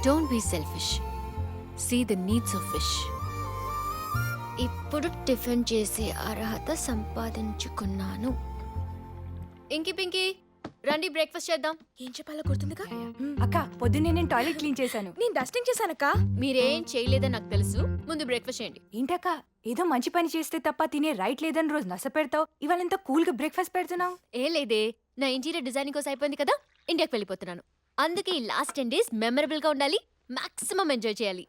Don't be selfish, see the needs of fish. ఇప్పుడు tiffin చేసే అర్హత సంపాదించుకున్నాను. ఇంకి పింకి రండి బ్రేక్ఫాస్ట్ చేద్దాం. ఏం చెప్పాలో గుర్తుందిగా? అక్క పొద్దున్నే నేను టాయిలెట్ క్లీన్ చేశాను. నేను డస్టింగ్ చేశానక్క. మీరేం చేయలేదని నాకు తెలుసు, ముందు బ్రేక్ఫాస్ట్ చేయండి. ఏంటక్క ఏదో మంచి పని చేస్తే తప్ప తినే రైట్ లేదని రోజు నస పెడతావు, ఇవాళ ఎంత కూల్ గా బ్రేక్ఫాస్ట్ పెడుతున్నావు. ఏ లేదే, నా ఇంటీరియర్ డిజైనింగ్ కోసం అయిపోయింది కదా, ఇండియాకి వెళ్ళిపోతున్నాను. అందుకే ఈ లాస్ట్ 10 days మెమరబుల్ గా ఉండాలి, మాక్సిమం ఎంజాయ్ చేయాలి.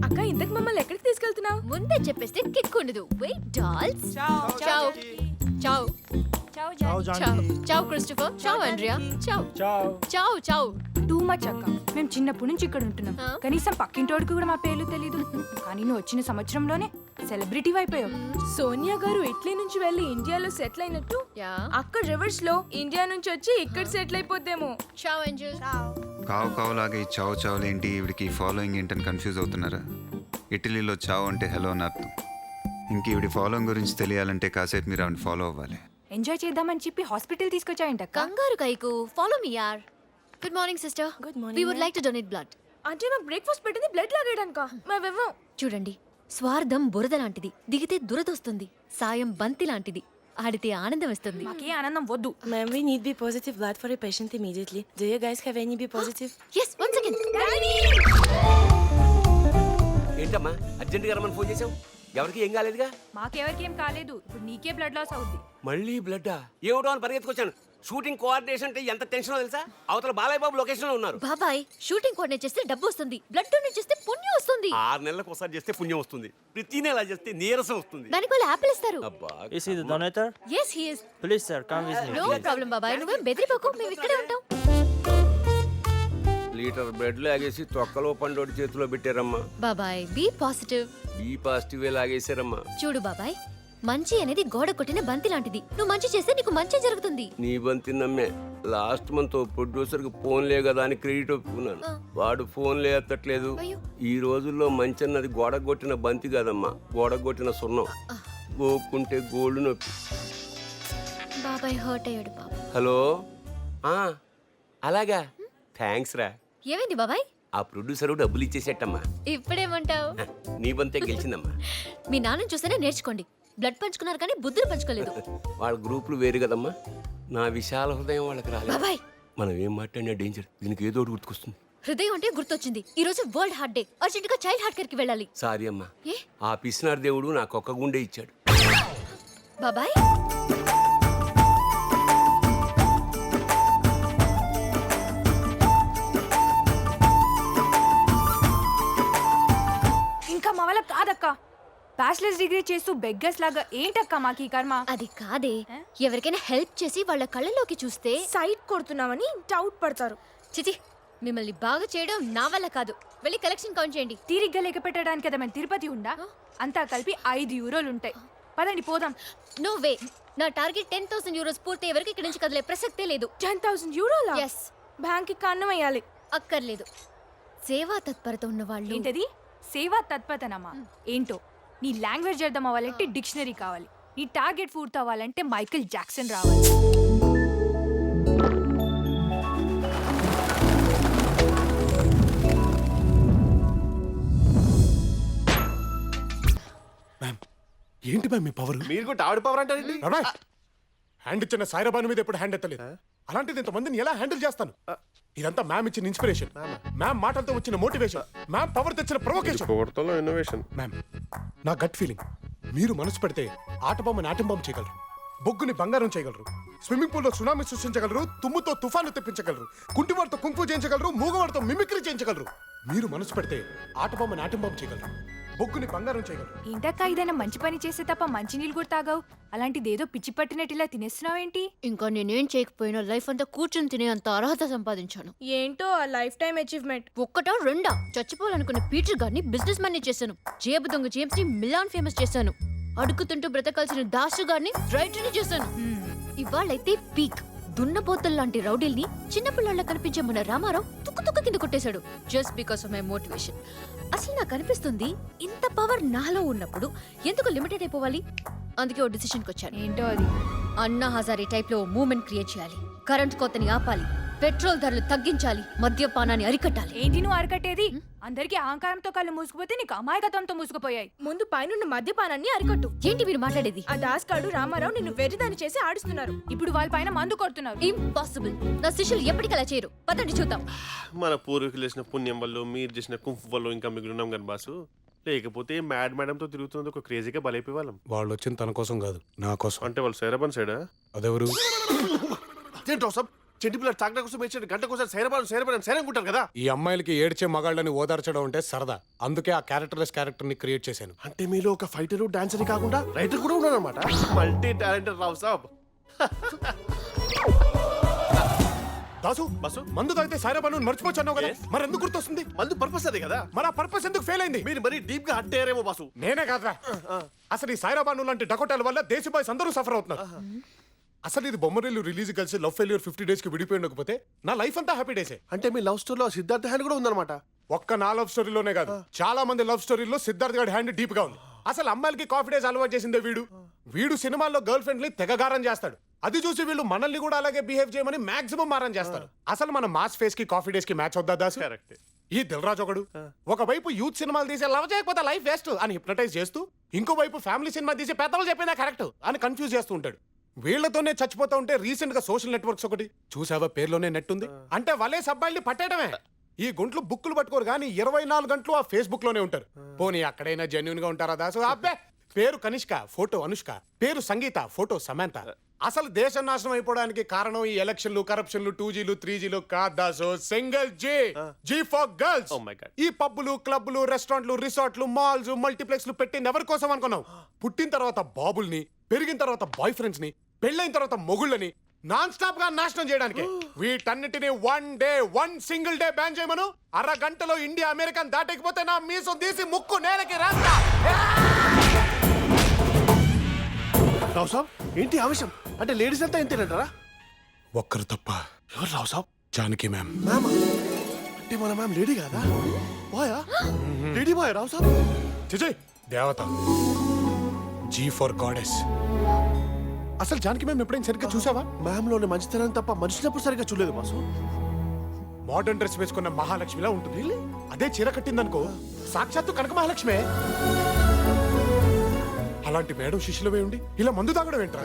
అక్క ఇంతకు మమ్మల్ని ఎక్కడికి తీసుకెళ్తున్నావు? ముందే చెప్పేస్తే కిక్ ఉండదు. Wait dolls. చావ్ చావ్ చావ్ చావ్ క్రిస్టోఫర్, చావ్ ఆండ్రియా, చావ్ చావ్ చావ్. టూ మచ్ అక్క, మేము చిన్నప్పటి నుంచి ఇక్కడ ఉంటున్నాం. కనీసం పక్కింటోడికి కూడా మా పేర్లు తెలీదు. కానీ నువ్వు వచ్చిన సంవత్సరంలోనే సెలబ్రిటీ అయిపోయావు. సోనియా గారు ఇటలీ నుంచి వెళ్లి ఇండియాలో సెటిల్ అయినట్టు అక్కడ రివర్స్ లో ఇండియా నుంచి వచ్చి ఇక్కడ సెటిల్ అయిపోద్దేమో. చావ్ ఏంజెల్. కావు కావులాగా ఈ చావు చావులేంటి, ఈవిడికి ఫాలోయింగ్ ఏంటని కన్ఫ్యూజ్ అవుతున్నారా? ఇటలీలో చావు అంటే హలో అని అర్థం. ఇంక ఈవిడి ఫాలోయింగ్ గురించి తెలియాలంటే కాసేపు మీరు ఆవిడ ఫాలో అవ్వాలి. ఎంజాయ్ చేద్దామని చెప్పి హాస్పిటల్ తీసుకొచ్చాయంటక్క. కంగారు కైకు, ఫాలో మీ యార్. Good morning sister. Good morning, we would like to donate blood. అంటే మాకు బ్రేక్ఫాస్ట్ పెట్టింది బ్లడ్ లాగేయడానిక? మేమేమో. చూడండి, స్వార్థం బురద లాంటిది, దిగితే దురదొస్తుంది. సాయం బంతి లాంటిది, ఆడితే ఆనందం ఇస్తుంది. మాకే ఆనందం వద్దు. Ma'am, we need B positive blood for a patient immediately. Do you guys have any B positive? yes, one second. ఏంటమ్మా అర్జెంట్గా రమ్మని ఫోన్ చేసావు? ఎవరికి ఏం కాలేదుగా? మాకెవరికి ఏం కాలేదు. ఇప్పుడు నీకే బ్లడ్ లాస్ అవుద్ది. మళ్ళీ బ్లడ్డా? ఏమిటో అని పరిగెత్తుకొచ్చాను. షూటింగ్ కోఆర్డినేషన్ అంటే ఎంత టెన్షనో తెలుసా? అవతల బాలయ్య బాబు లొకేషన్ లో ఉన్నారు. బాబాయ్, షూటింగ్ కోఆర్డినేట్ చేస్తే డబ్బు వస్తుంది, బ్లడ్ డొనేట్ చేస్తే పుణ్యం వస్తుంది. 6 నెలలకు ఒకసారి చేస్తే పుణ్యం వస్తుంది, ప్రతి నెల చేస్తే నీరసం వస్తుంది. దానికి వాళ్ళు యాపిల్ ఇస్తారు. అబ్బా, Is he the donator? yes he is. Please sir, come with me. no problem బాబాయ్, నువ్వేం బెదిరిపోకు, మేము ఇక్కడే ఉంటాం. లీటర్ బ్లడ్ లాగేసి తొక్కలో పండోడి చేతిలో పెట్టారమ్మా. బాబాయ్ బీ పాజిటివ్. బి పాజిటివ్ లాగేశారమ్మా. చూడు బాబాయ్, మంచి అనేది గోడ కొట్టిన బంతి లాంటిది. నువ్వు మంచి చేస్తే నీకు మంచి జరుగుతుంది. నీ బంతి నమ్మే లాస్ట్ మంత్ ప్రొడ్యూసర్ కి ఫోన్లే కదా అని క్రెడిట్ ఒప్పుకున్నాను. వాడు ఫోన్లే ఎత్తట్లేదు. అయ్యో. ఈ రోజుల్లో మంచి అన్నది గోడ కొట్టిన బంతి కాదమ్మా, గోడ కొట్టిన సున్నం. గోక్కుంటే గోల్డ్ నొప్పి. బాబాయ్ హర్ట్ అయ్యాడు బాబు. హలో, అలాగా, థ్యాంక్స్ రా. ఏమైంది బాబాయ్? ఆ ప్రొడ్యూసర్ డబ్బులు ఇచ్చేసేటమ్మా. ఇప్పుడేమంటావు? నీ బంతే గెలిచిందమ్మా. మీ నాన్నని చూస్తేనే నేర్చుకోండి. బ్లడ్ పంచుకున్నారు కానీ బుద్ధులు పంచుకోలేదు. వాళ్ళ గ్రూపులు వేరు కదమ్మా, నా విశాల హృదయం వాళ్ళకి రాలేదు. బాబాయ్, మనం ఏం మాట్లాడినా డేంజర్. దీనికి ఏదో ఒకటి గుర్తుకొస్తుంది. హృదయం అంటే గుర్తొచ్చింది. ఈ రోజు వరల్డ్ హార్ట్ డే. అర్జెంట్ గా చైల్డ్ హార్ట్ కేర్ కి వెళ్ళాలి. సారీ అమ్మా, ఏ? ఆ పిసినార్ దేవుడు నాకు ఒక్క గుండె ఇచ్చాడు. బాబాయ్, ఇంకా మా వాళ్ళ కాదక్క. బ్యాచిలర్స్ డిగ్రీ చేస్తూ బెగ్గర్స్ లాగా ఏంటక్క మాకు ఈ కర్మ? అది కాదే, ఎవరికైనా హెల్ప్ చేసి వాళ్ళ కళ్ళలోకి చూస్తే సైట్ కొడుతున్నామని డౌట్ పడతారు. చిచి, మిమ్మల్ని బాగా చేయడం నా వల్ల కాదు. వెళ్ళి కలెక్షన్ కౌంట్ చేయండి. తీరిగ్గా లెక్క పెట్టడానికి కదా మేము తిరుపతి ఉండా. అంతా కలిపి 5 యూరోలు ఉంటాయి. పదండి పోదాం. నో వే, నా టార్గెట్ 10,000 euros పూర్తి వరకు ఇక్కడి నుంచి కదిలే ప్రసక్తే లేదు. 10,000 యూరోలా? ఎస్. బ్యాంక్ కి కన్నం వేయాలి. అక్కర్లేదు. సేవా తత్పరత ఉన్న వాళ్ళు. ఏంటది సేవా తత్పరతనమ్మా? ఏంటో నీ లాంగ్వేజ్ అర్థం అవ్వాలంటే డిక్షనరీ కావాలి. నీ టార్గెట్ పూర్తి అవ్వాలంటే మైకేల్ జాక్సన్ రావాలి. ఏంటి మ్యామ్ మీ పవర్? మీరు కూడా ఆవిడ పవర్ అంటారండి? హ్యాండ్ ఇచ్చిన సాయిరాబాను మీద ఎప్పుడు హ్యాండ్ ఎత్తలేదు. అలాంటిది ఇంతమందిని ఎలా హ్యాండిల్ చేస్తాను? ఇదంతా మ్యామ్ ఇచ్చిన ఇన్స్పిరేషన్, మ్యామ్ మాటలతో వచ్చిన మోటివేషన్, మ్యామ్ పవర్ తెచ్చిన ప్రొవొకేషన్. పొగడ్తలో ఇన్నోవేషన్. మ్యామ్, నా గట్ ఫీలింగ్, మీరు మనసు పెడితే ఆట బొమ్మని ఆటం బొమ్మ చేయగలరు, బొగ్గుని బంగారం చేయగలరు, స్విమ్మింగ్ పూల్ లో సునామీ సృష్టించగలరు, తుమ్ముతో తుఫాను తెప్పించగలరు, కుంటివాడితో కుంఫు చేయించగలరు, మూగవాడితో మిమిక్రీ చేయించగలరు. మీరు మనసు పెడితే ఆట బొమ్మని ఆటం బొమ్మ చేయగలరు, బొగ్గుని బంగారం చేయగలరు. ఏంటక్క ఏదైనా మంచి పని చేస్తే తప్ప మంచి నీళ్ళు కూడా తాగావు. అలాంటిది ఏదో పిచ్చి పట్టినట్టు ఇలా తినేస్తున్నావేంటి? ఇంకా నేనేం చేయకపోయినా లైఫ్ అంతా కూర్చొని తినే అంత అర్హత సంపాదించాను. ఏంటో ఆ లైఫ్ టైం అచీవ్మెంట్. ఒక్కటో రెండా? చచ్చిపోవాలనుకున్న పీటర్ గారిని బిజినెస్ మ్యాన్ చేశాను. జేబు దొంగ జేమ్స్ ని మిలాన్ ఫేమస్ చేశాను. అడుగుతుంటూ బ్రతకాల్సిన దాసు గారిని రైటర్ చేశాను. ఇవాళైతే పీక్ దున్నపోతల్ లాంటి రౌడీల్ని చిన్నపిల్లల కనిపించే మన రామారావు తుక్కు కింద కొట్టేశాడు. Just because of my motivation. అసలు నాకు అనిపిస్తుంది, ఇంత పవర్ నాలో ఉన్నప్పుడు ఎందుకు లిమిటెడ్ అయిపోవాలి? అందుకే ఓ డిసిషన్కి వచ్చాను. ఏంటో అది? అన్నా హజారీ టైప్ లో మూవ్మెంట్ క్రియేట్ చేయాలి. కరెంట్ కోతని ఆపాలి. పెట్రోల్ ధరలు తగ్గించాలి, మద్యపానాన్ని అరికట్టాలి. ఏంటి నువ్వు అరకట్టేది? అందరికీ అహంకారంతో కళ్ళు మూసుకుపోతే నీకు అమాయకత్వంతో మూసుకుపోయాయి. ముందు పైనున్న మద్యపానాన్ని అరికట్టు. ఏంటి మీరు మాట్లాడేది? ఆ దాస్కాడు రామారావు నిన్ను వెర్రిదాన్ని చేసి ఆడిస్తున్నారు. ఇప్పుడు వాళ్ళ పైన మందు కొడుతున్నారు. ఇంపాసిబుల్. నా శిష్యులు ఎప్పటికలా చేయరు. పదండి చూద్దాం. మన పూర్వీకులు చేసిన పుణ్యం వల్ల మీరు చేసిన కుంఫు వల్ల ఇంకా మిగిలినాం కానీ బాసు. లేకపోతే మ్యాడ్ మేడంతో తిరుగుతున్నది ఒక క్రేజీగా బలైపోయే వాళ్ళం. వాళ్ళు వచ్చిన తన కోసం కాదు, నా కోసం. అంటే వాళ్ళు సైరాబాన్ సైడా? అదెవరు? అదేంటో సాబ్ చెడ్డి పిల్లలు టాక్టర్ కోసం ఇచ్చాడు గంట కోసం సైరాబాన్ సైరనుకుంటారు కదా. ఈ అమ్మాయిలకి ఏడ్చే మగాళ్ళని ఓదార్చడం అంటే సరదా. అందుకే ఆ క్యారెక్టర్లెస్ క్యారెక్టర్ ని క్రియేట్ చేశాను. అంటే మీలో ఒక ఫైటర్ డాన్సర్ కాకుండా రైటర్ కూడా ఉన్నాడు అనమాట. మల్టీ టాలెంటెడ్ రావు సాబ్. దాసు బస్సు మందు తాగితే సాయిరాబాను మర్చిపోవచ్చు అన్నావు కదా, Yes. మరి ఎందుకు గుర్తొస్తుంది? మందు పర్పస్ అదే కదా. మరి ఆ పర్పస్ ఎందుకు ఫెయిల్ అయింది? మీరు మరీ డీప్ గా హట్ అయ్యారేమో బాసు. నేనే కాదురా, అసలు ఈ సాయిరాబాను లాంటి డకోటాల వల్ల దేశీ బాయ్స్ అందరూ సఫర్ అవుతున్నారు. అసలు ఇది బొమ్మరిల్లు రిలీజ్ కలిసి లవ్ ఫెయిల్యూర్ 50 days కి విడిపోయి ఉండకపోతే నా లైఫ్ అంతా హ్యాపీ డేసే. అంటే మీ లవ్ స్టోరీలో సిద్ధార్థ హ్యాండ్ కూడా ఉందన్నమాట. ఒక్క నా లవ్ స్టోరీలోనే కాదు, చాలా మంది లవ్ స్టోరీలో సిద్ధార్థ్ గారి హ్యాండ్ డీప్ గా ఉంది. అసలు అమ్మాయిలకి కాఫీ డేస్ అలవాటు చేసిందే వీడు సినిమాల్లో గర్ల్ ఫ్రెండ్ ని తెగగారం చేస్తాడు. అది చూసి వీళ్ళు మనల్ని కూడా అలాగే బిహేవ్ చేయమని మాక్సిమం మారం చేస్తారు. అసలు మన మాస్ ఫేస్ కి కాఫీ డేస్ కి మ్యాచ్ అవుద్దా దాసు? కరెక్ట్. ఈ దిల్రాజ్ ఒకడు ఒకవైపు యూత్ సినిమాలు తీసే లవ్ చేయకపోతే లైఫ్ వేస్ట్ అని హిప్నటైజ్ చేస్తూ, ఇంకోవైపు ఫ్యామిలీ సినిమా తీసి పెద్దలు చెప్పిందా కరెక్ట్ అని కన్ఫ్యూజ్ చేస్తూ ఉంటాడు. వీళ్లతోనే చచ్చిపోతూ ఉంటే రీసెంట్ గా సోషల్ నెట్వర్క్స్ ఒకటి చూసావా, పేర్లోనే నెట్ ఉంది అంటే వలే సబ్బాయిల్ని పట్టేయడమే. ఈ గుంట్లు బుక్కులు పట్టుకోరు కానీ 24 గంటలు ఆ ఫేస్బుక్ లోనే ఉంటారు. పోనీ అక్కడైనా జెన్యున్ గా ఉంటారా దాసు? అబ్బే, పేరు కనిష్క, ఫోటో అనుష్క, పేరు సంగీత, ఫోటో సమంత. అసలు దేశం నాశనం అయిపోవడానికి కారణం ఈ ఎలక్షన్లు, కరప్షన్లు, 2Gలు 3Gలు కాదు Dasu, single G for girls. Oh my God. ఈ పబ్బులు, క్లబ్లు, రెస్టారెంట్లు, రిసార్ట్లు, మాల్స్, మల్టీప్లెక్స్లు పెట్టింది ఎవరి కోసం అనుకున్నావు? పుట్టిన తర్వాత బాబుల్ని, పెరిగిన తర్వాత బాయ్ ఫ్రెండ్స్ ని, పెళ్ళైన తర్వాత మొగుళ్ళని నాన్ స్టాప్ గా నాశనం చేయడానికి. వీటన్నిటిని వన్ సింగిల్ డే బ్యాన్ చేయమను. అరగంటలో ఇండియా అమెరికన్ దాటకపోతే నా మీసం తీసి ముక్కు నేలకి రాస్తా. రావు సాబ్ ఏంటి ఆవేశం? అంటే లేడీస్ అంతా ఇంతేనంటారా? ఒక్కరు తప్ప. ఎవరు రావు సాబ్? జానకి మ్యామ్. మ్యామ్ అంటే మన మ్యామ్ లేడీ కాదా? బాయా? లేడీ బాయ్ రావు సాబ్? చిజయ్ దేవత, జీ ఫర్ గాడెస్. అసలు జానకి మ్యామ్ ఎప్పుడైనా సరిగ్గా చూసావా? మ్యామ్ లోని మంచితనం తప్ప మనుషులప్పుడు సరిగ్గా చూడలేదు బాసు. మోడర్న్ డ్రెస్ వేసుకున్న మహాలక్ష్మిలా ఉంటుంది. అదే చీర కట్టిందనుకో సాక్షాత్తు కనక మహాలక్ష్మే. అలాంటి మేడం శిష్యులవే ఉండి ఇలా మందు తాగడం ఏంట్రా?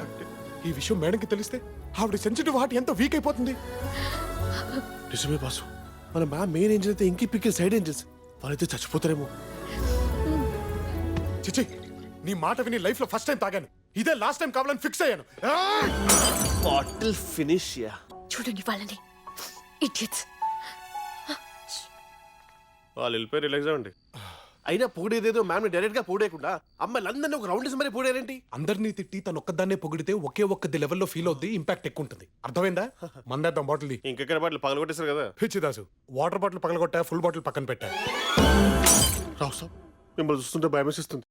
ఈ విషయం మేడంకి తెలిస్తే ఆవిడ సెన్సిటివ్ హార్ట్ ఎంత వీక్ అయిపోతుంది. నిజమే బాసు, మన మ్యామ్ మెయిన్ ఏంజల్ అయితే ఇంకి పిక్కి సైడ్ ఏంజల్స్ వాళ్ళైతే చచ్చిపోతారేమో. చిచి, నీ మాట విని లైఫ్ లో ఫస్ట్ టైం తాగాను. ఇదే లాస్ట్ టైం కావాలని ఫిక్స్ అయ్యాను. Bottle finish yeah. చూడండి వాళ్ళని, ఇడియట్స్. వాళ్ళు వెళ్ళిపోయి రిలాక్స్ అవ్వండి. అయినా పొగిడేదేదో మ్యామ్ ని డైరెక్ట్ గా పొగిడేయకుండా అమ్మాయిలందరినీ ఒక రౌండ్ వేసి మరి పొగిడారేంటి? అందరినీ తిట్టి తను ఒక్కదాన్నే పొగిడితే ఒకే ఒక్కది లెవెల్లో ఫీల్ అవుద్ది, ఇంపాక్ట్ ఎక్కువ ఉంటుంది. అర్థమైందా? మందేద్దాం బాటిల్. ఇంకెక్కడ బాటిల్ పగల కొట్టేశారు కదా. పిచ్చిదాసు, వాటర్ బాటిల్ పగలగొట్టా, ఫుల్ బాటిల్ పక్కన పెట్టా. రావు సాబ్ మిమ్మల్ని చూస్తుంటే భయం వేసిస్తుంది.